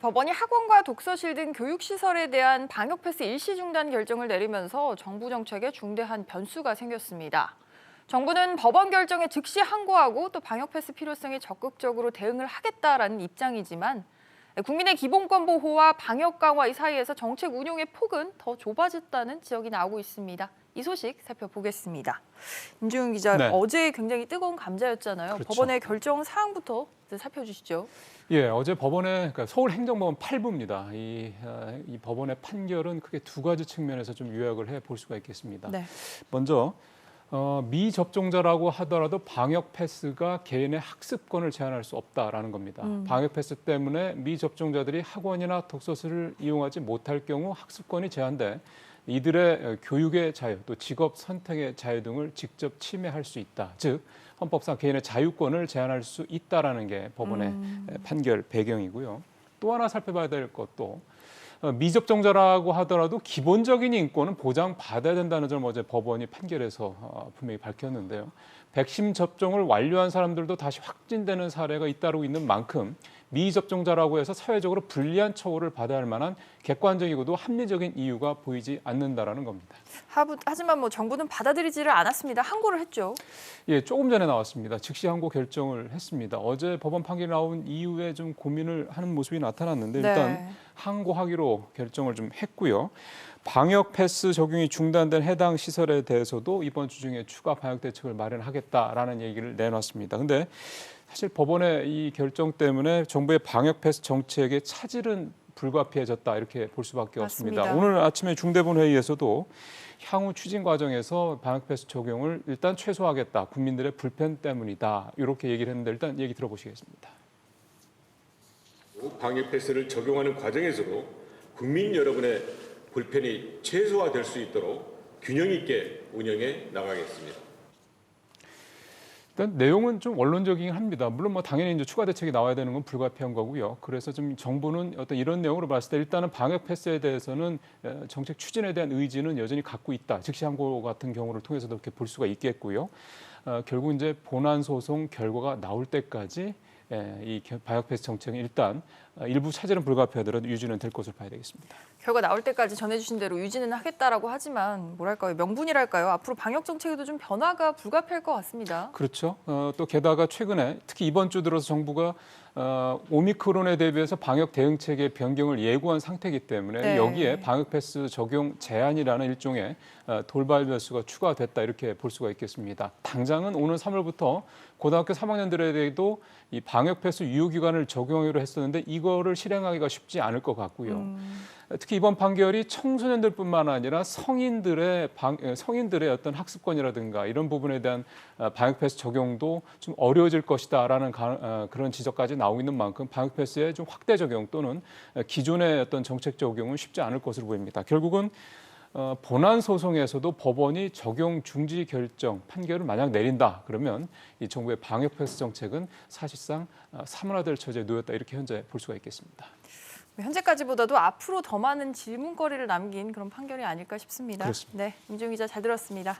법원이 학원과 독서실 등 교육시설에 대한 방역 패스 일시 중단 결정을 내리면서 정부 정책에 중대한 변수가 생겼습니다. 정부는 법원 결정에 즉시 항고하고 또 방역 패스 필요성에 적극적으로 대응을 하겠다라는 입장이지만 국민의 기본권 보호와 방역 강화 사이에서 정책 운용의 폭은 더 좁아졌다는 지적이 나오고 있습니다. 이 소식 살펴보겠습니다. 임종윤 기자, 네. 어제 굉장히 뜨거운 감자였잖아요. 그렇죠. 법원의 결정 사항부터 살펴주시죠. 예, 어제 그러니까 서울행정법원 8부입니다. 이 법원의 판결은 크게 두 가지 측면에서 좀 요약을 해볼 수가 있겠습니다. 네. 먼저 미접종자라고 하더라도 방역 패스가 개인의 학습권을 제한할 수 없다라는 겁니다. 방역 패스 때문에 미접종자들이 학원이나 독서실을 이용하지 못할 경우 학습권이 제한돼 이들의 교육의 자유, 또 직업 선택의 자유 등을 직접 침해할 수 있다. 즉 헌법상 개인의 자유권을 제한할 수 있다라는 게 법원의 판결 배경이고요. 또 하나 살펴봐야 될 것도 미접종자라고 하더라도 기본적인 인권은 보장받아야 된다는 점을 어제 법원이 판결에서 분명히 밝혔는데요. 백신 접종을 완료한 사람들도 다시 확진되는 사례가 잇따르고 있는 만큼 미접종자라고 해서 사회적으로 불리한 처우를 받아야 할 만한 객관적이고도 합리적인 이유가 보이지 않는다라는 겁니다. 하지만 정부는 받아들이지를 않았습니다. 항고를 했죠. 예, 조금 전에 나왔습니다. 즉시 항고 결정을 했습니다. 어제 법원 판결이 나온 이후에 좀 고민을 하는 모습이 나타났는데 일단 항고하기로 결정을 좀 했고요. 방역 패스 적용이 중단된 해당 시설에 대해서도 이번 주 중에 추가 방역 대책을 마련하겠다라는 얘기를 내놨습니다. 근데 사실 법원의 이 결정 때문에 정부의 방역 패스 정책의 차질은 불가피해졌다 이렇게 볼 수밖에 맞습니다. 없습니다. 오늘 아침에 중대본 회의에서도 향후 추진 과정에서 방역 패스 적용을 일단 최소화하겠다. 국민들의 불편 때문이다. 이렇게 얘기를 했는데 일단 얘기 들어보시겠습니다. 방역 패스를 적용하는 과정에서도 국민 여러분의 불편이 최소화될 수 있도록 균형 있게 운영해 나가겠습니다. 일단 내용은 좀 원론적이긴 합니다. 물론 당연히 이제 추가 대책이 나와야 되는 건 불가피한 거고요. 그래서 좀 정부는 어떤 이런 내용으로 봤을 때 일단은 방역 패스에 대해서는 정책 추진에 대한 의지는 여전히 갖고 있다. 즉시 항고 같은 경우를 통해서도 이렇게 볼 수가 있겠고요. 결국 이제 본안 소송 결과가 나올 때까지 이 방역 패스 정책은 일단 일부 차질은 불가피하더라도 유지는 될 것으로 봐야 되겠습니다. 결과 나올 때까지 전해주신 대로 유지는 하겠다라고 하지만 뭐랄까요, 명분이랄까요? 앞으로 방역 정책에도 좀 변화가 불가피할 것 같습니다. 그렇죠. 또 게다가 최근에 특히 이번 주 들어서 정부가 오미크론에 대비해서 방역 대응책의 변경을 예고한 상태이기 때문에 여기에 방역 패스 적용 제한이라는 일종의 돌발 변수가 추가됐다 이렇게 볼 수가 있겠습니다. 당장은 오는 3월부터 고등학교 3학년들에게도 이 방역 패스 유효 기간을 적용하기로 했었는데 이거를 실행하기가 쉽지 않을 것 같고요. 특히 이번 판결이 청소년들뿐만 아니라 성인들의 어떤 학습권이라든가 이런 부분에 대한 방역 패스 적용도 좀 어려워질 것이다라는 그런 지적까지 나오고 있는 만큼 방역 패스의 좀 확대 적용 또는 기존의 어떤 정책 적용은 쉽지 않을 것으로 보입니다. 결국은 본안 소송에서도 법원이 적용 중지 결정 판결을 만약 내린다 그러면 이 정부의 방역 패스 정책은 사실상 사문화될 처지에 놓였다 이렇게 현재 볼 수가 있겠습니다. 현재까지보다도 앞으로 더 많은 질문거리를 남긴 그런 판결이 아닐까 싶습니다. 그렇습니다. 네, 임종윤 기자 잘 들었습니다.